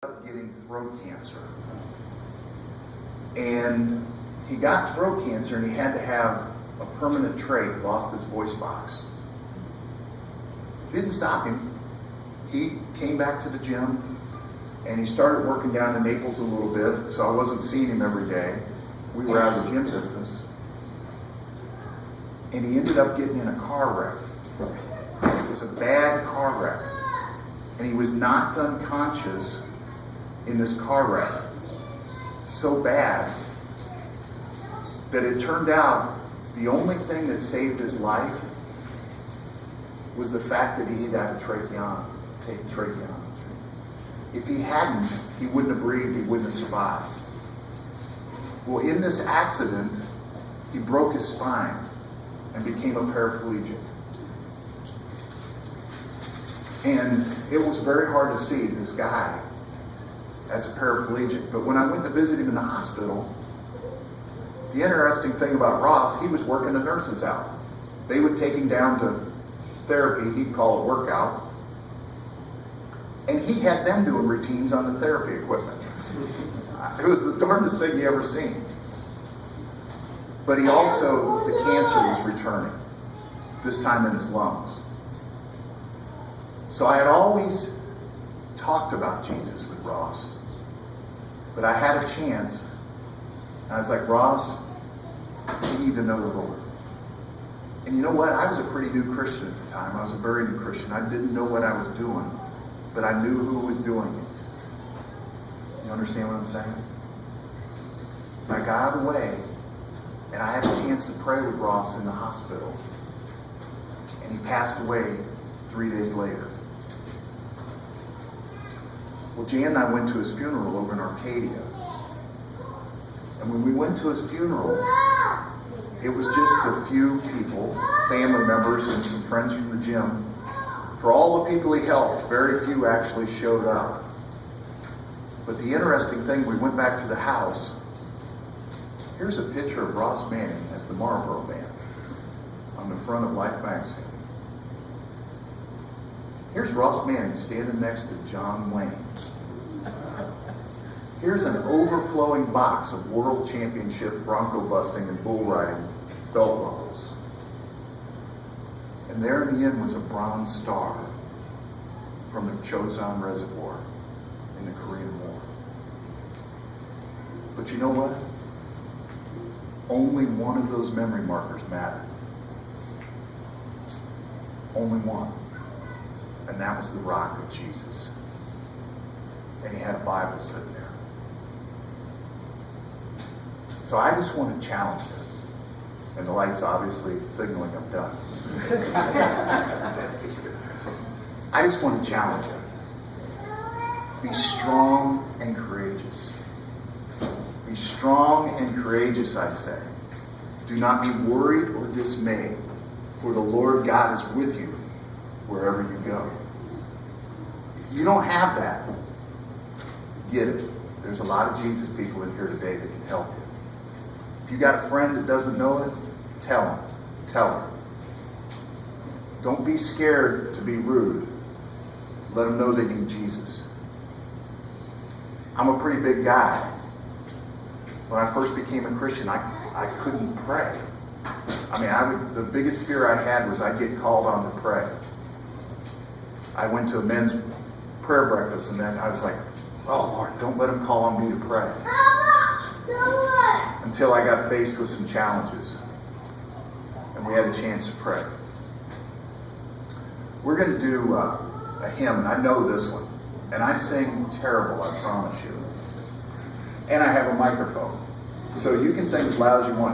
up getting throat cancer. And he got throat cancer and he had to have a permanent trach, lost his voice box. Didn't stop him. He came back to the gym and he started working down in Naples a little bit, so I wasn't seeing him every day. We were out of the gym business. And he ended up getting in a car wreck. It was a bad car wreck. And he was knocked unconscious in this car wreck. So bad that it turned out the only thing that saved his life was the fact that he had had a tracheotomy. If he hadn't, he wouldn't have breathed, he wouldn't have survived. Well, in this accident, he broke his spine and became a paraplegic. And it was very hard to see this guy as a paraplegic. But when I went to visit him in the hospital, the interesting thing about Ross, he was working the nurses out. They would take him down to therapy, he'd call it workout. And he had them doing routines on the therapy equipment. It was the darndest thing you ever seen. But he also, the cancer was returning, this time in his lungs. So I had always talked about Jesus with Ross. But I had a chance. And I was like, Ross, you need to know the Lord. And you know what? I was a pretty new Christian at the time. I was a very new Christian. I didn't know what I was doing, but I knew who was doing it. You understand what I'm saying? And I got out of the way, and I had a chance to pray with Ross in the hospital. And he passed away 3 days later. Well, Jan and I went to his funeral over in Arcadia. And when we went to his funeral, it was just a few people, family members and some friends from the gym. For all the people he helped, very few actually showed up. But the interesting thing, we went back to the house. Here's a picture of Ross Manning as the Marlboro Man on the front of Life magazine. Here's Ross Manning standing next to John Wayne. Here's an overflowing box of world championship bronco busting and bull riding belt buckles. And there in the end was a bronze star from the Chosin Reservoir in the Korean War. But you know what? Only one of those memory markers mattered. Only one. And that was the rock of Jesus. And he had a Bible sitting there. So I just want to challenge you. And the light's obviously signaling I'm done. I just want to challenge you. Be strong and courageous. Be strong and courageous, I say. Do not be worried or dismayed, for the Lord God is with you wherever you go. If you don't have that, get it. There's a lot of Jesus people in here today that can help you. If you got a friend that doesn't know it, tell him. Tell her. Don't be scared to be rude. Let them know they need Jesus. I'm a pretty big guy. When I first became a Christian, I couldn't pray. The biggest fear I had was I'd get called on to pray. I went to a men's prayer breakfast and then I was like, oh Lord, don't let them call on me to pray. Until I got faced with some challenges. And we had a chance to pray. We're going to do a hymn, and I know this one. And I sing terrible, I promise you. And I have a microphone. So you can sing as loud as you want.